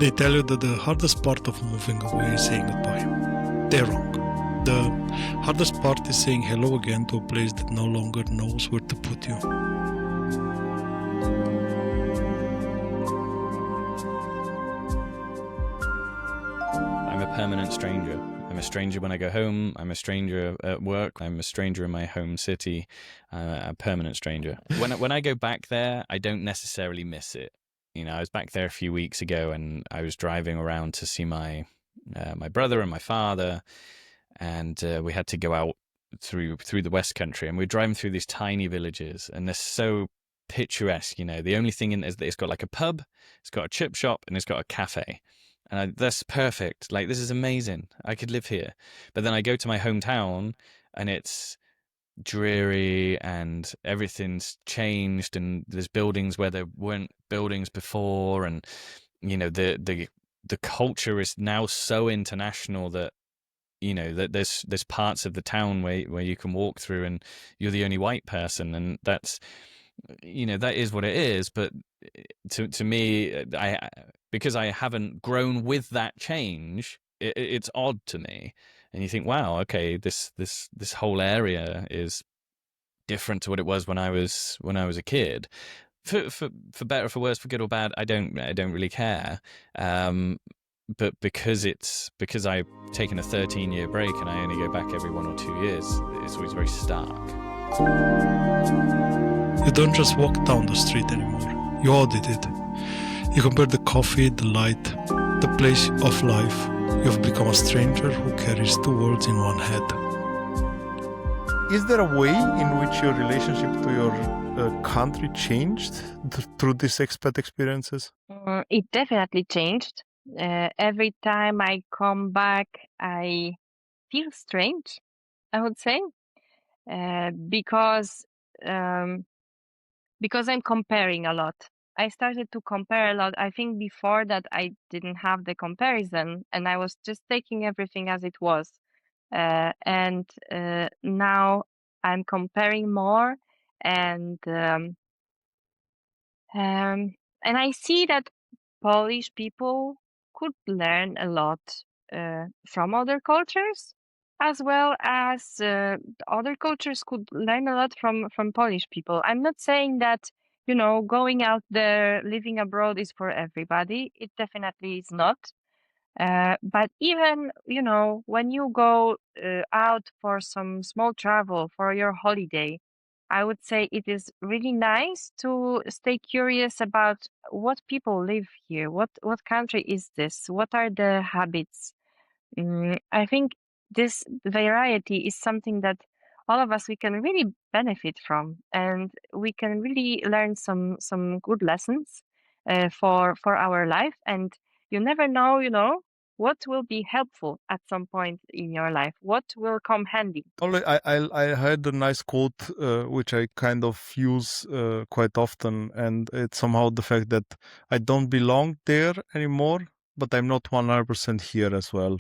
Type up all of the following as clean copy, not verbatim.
They tell you that the hardest part of moving away is saying goodbye. They're wrong. The hardest part is saying hello again to a place that no longer knows where to put you. I'm a permanent stranger. I'm a stranger when I go home. I'm a stranger at work. I'm a stranger in my home city. A permanent stranger. When I go back there, I don't necessarily miss it. You know, I was back there a few weeks ago, and I was driving around to see my brother and my father, and we had to go out through the West Country, and we're driving through these tiny villages, and they're so picturesque. You know, the only thing in it is that it's got like a pub, it's got a chip shop, and it's got a cafe. And that's perfect. Like, this is amazing. I could live here. But then I go to my hometown, and it's dreary, and everything's changed, and there's buildings where there weren't buildings before, and you know, the culture is now so international that, you know, that there's parts of the town where you can walk through and you're the only white person, and that's, you know, that is what it is. But to me, because I haven't grown with that change, it's odd to me. And you think, wow, okay, this whole area is different to what it was when I was a kid. For better or for worse, for good or bad, I don't really care. But because I've taken a 13-year break and I only go back every 1 or 2 years, it's always very stark. You don't just walk down the street anymore. You audit it. You compare the coffee, the light, the place of life. You've become a stranger who carries two worlds in one head. Is there a way in which your relationship to your country changed through these expat experiences? It definitely changed. Every time I come back, I feel strange, I would say, because I'm comparing a lot. I started to compare a lot. I think before that I didn't have the comparison, and I was just taking everything as it was. And now I'm comparing more, and I see that Polish people could learn a lot from other cultures, as well as other cultures could learn a lot from Polish people. I'm not saying that, you know, going out there, living abroad is for everybody. It definitely is not. But even, you know, when you go out for some small travel for your holiday, I would say it is really nice to stay curious about what people live here. What country is this? What are the habits? I think this variety is something that all of us, we can really benefit from, and we can really learn some good lessons for our life. And you never know, you know, what will be helpful at some point in your life, what will come handy. I heard a nice quote which I kind of use quite often, and it's somehow the fact that I don't belong there anymore, but I'm not 100% here as well.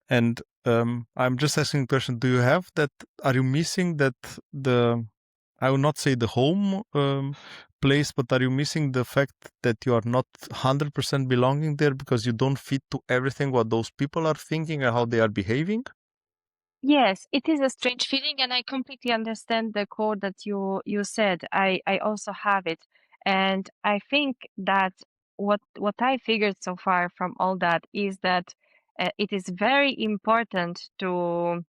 And I'm just asking the question, do you have that? Are you missing that, I will not say the home place, but are you missing the fact that you are not 100% belonging there because you don't fit to everything what those people are thinking and how they are behaving? Yes, it is a strange feeling, and I completely understand the quote that you said. I also have it, and I think that what I figured so far from all that is that it is very important to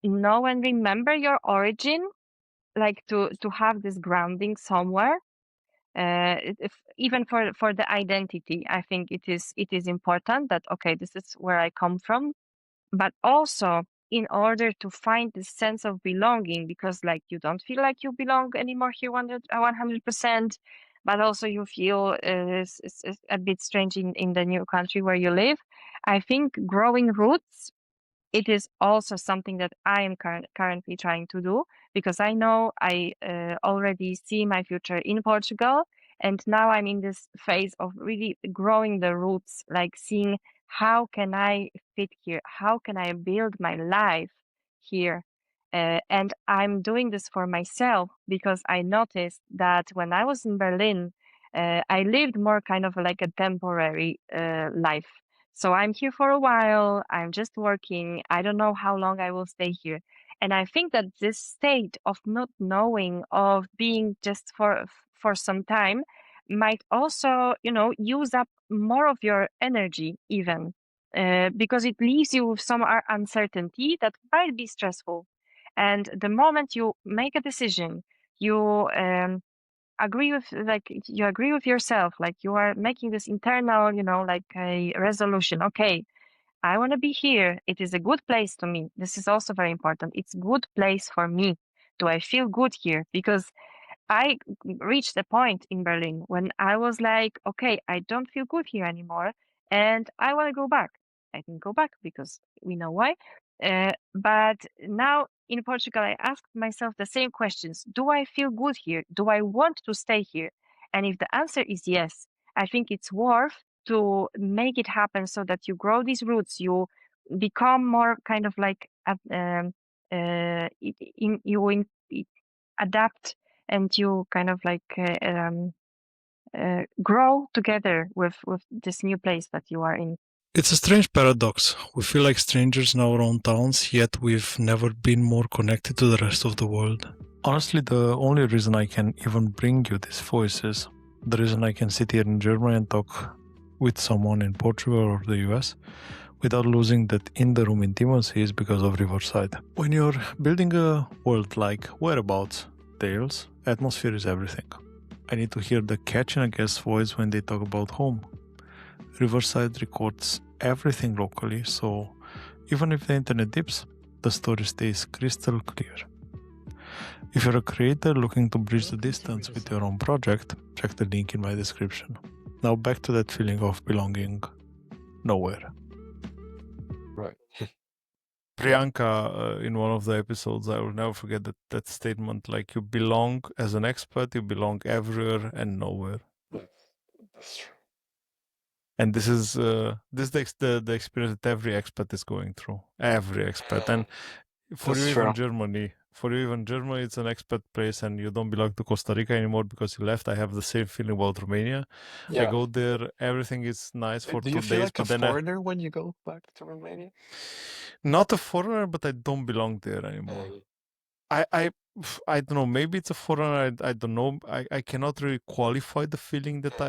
know and remember your origin, like to have this grounding somewhere. Even for the identity, I think it is important that, okay, this is where I come from, but also in order to find this sense of belonging, because like you don't feel like you belong anymore here 100%, but also you feel a bit strange in the new country where you live. I think growing roots, it is also something that I am currently trying to do, because I know I already see my future in Portugal, and now I'm in this phase of really growing the roots, like seeing how can I fit here, how can I build my life here. And I'm doing this for myself, because I noticed that when I was in Berlin, I lived more kind of like a temporary life. So I'm here for a while. I'm just working. I don't know how long I will stay here. And I think that this state of not knowing, of being just for some time, might also, use up more of your energy even, because it leaves you with some uncertainty that might be stressful. And the moment you make a decision, you you agree with yourself, like you are making this internal, like a resolution. Okay, I want to be here. It is a good place to me. This is also very important. It's a good place for me. Do I feel good here? Because I reached a point in Berlin when I was like, okay, I don't feel good here anymore, and I want to go back. I can go back because we know why. But now in Portugal, I asked myself the same questions. Do I feel good here? Do I want to stay here? And if the answer is yes, I think it's worth to make it happen so that you grow these roots, you become more kind of like adapt, and you kind of like grow together with this new place that you are in. It's a strange paradox. We feel like strangers in our own towns, yet we've never been more connected to the rest of the world. Honestly, the only reason I can even bring you these voices, the reason I can sit here in Germany and talk with someone in Portugal or the US without losing that in-the-room intimacy is because of Riverside. When you're building a world like Whereabouts Tales, atmosphere is everything. I need to hear the catch in a guest's voice when they talk about home. Riverside records everything locally, so even if the internet dips, the story stays crystal clear. If you're a creator looking to bridge the distance with your own project, check the link in my description. Now back to that feeling of belonging nowhere. Right. Priyanka, in one of the episodes, I will never forget that statement, like you belong as an expat, you belong everywhere and nowhere. That's true. And this is the experience that every expat is going through. Every expat. And for That's you, true. even Germany, it's an expat place, and you don't belong to Costa Rica anymore because you left. I have the same feeling about Romania. I go there, everything is nice for Do 2 you feel days, like a but then foreigner when you go back to Romania? not a foreigner, but I don't belong there anymore. I don't know. Maybe it's a foreigner. I don't know. I cannot really qualify the feeling that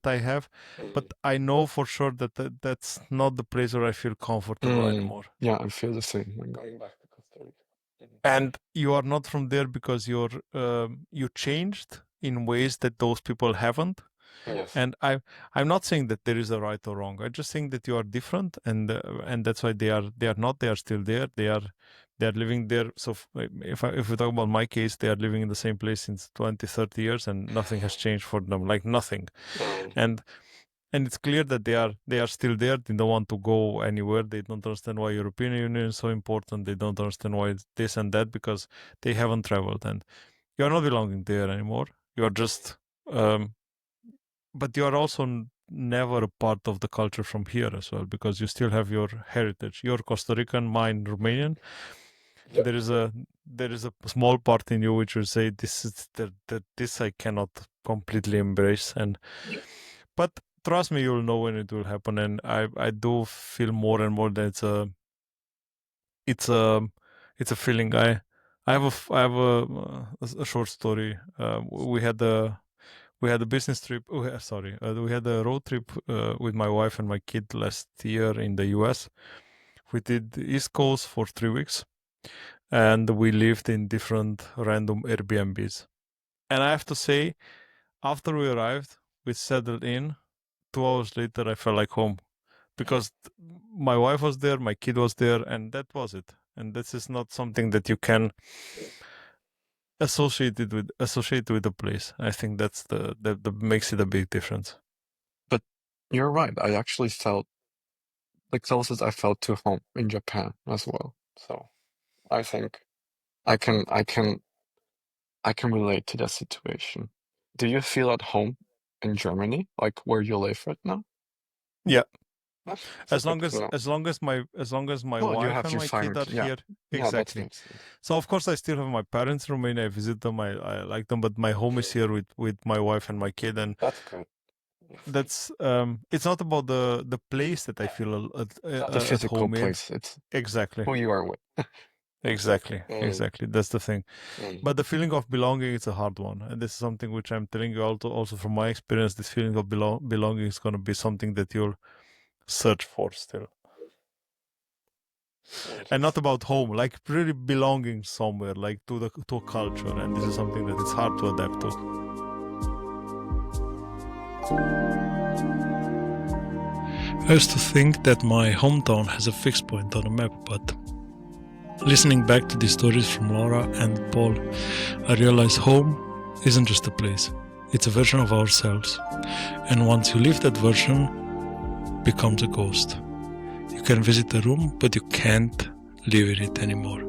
I have, but I know for sure that's not the place where I feel comfortable anymore. Yeah, I feel the same when going back to Costa Rica. And you are not from there because you changed in ways that those people haven't. Yes. And I'm not saying that there is a right or wrong. I just think that you are different, and that's why they are not. They are still there. They are living there. So if we talk about my case, they are living in the same place since 20, 30 years, and nothing has changed for them. Like nothing. And it's clear that they are still there. They don't want to go anywhere. They don't understand why European Union is so important. They don't understand why it's this and that because they haven't traveled, and you are not belonging there anymore. You are just but you are also never a part of the culture from here as well, because you still have your heritage. You're Costa Rican, mine Romanian. Yeah. There is a small part in you which will say this is this I cannot completely embrace, but trust me, you'll know when it will happen. And I do feel more and more that it's a feeling. I have a short story. We had a business trip. We had a road trip with my wife and my kid last year in the US. We did the East Coast for 3 weeks, and we lived in different random Airbnbs. And I have to say, after we arrived, we settled in. 2 hours later, I felt like home because my wife was there, my kid was there, and that was it. And this is not something that you can associate with the place. I think that's that makes it a big difference. But you're right. I actually felt the closest I felt to home in Japan as well. So I think I can relate to that situation. Do you feel at home in Germany, like where you live right now? Yeah. As Super long as cool. as long as my Well, you wife have and your my family. kid are Yeah. here, Yeah, that's exactly. nice. So of course I still have my parents in Romania. I visit them. I like them, but my home is here with my wife and my kid, and That's good. that's it's not about the place that I feel Not the at physical home in. place. It's Exactly. who you are with. Exactly. Mm, Exactly. That's the thing. mm. But the feeling of belonging is a hard one, and this is something which I'm telling you also from my experience. This feeling of belonging is going to be something that you'll search for still, and not about home, like really belonging somewhere, like to a culture. And this is something that it's hard to adapt to. I used to think that my hometown has a fixed point on the map, but listening back to these stories from Laura and Paul, I realized home isn't just a place, it's a version of ourselves. And once you leave that version, it becomes a ghost. You can visit the room, but you can't live in it anymore.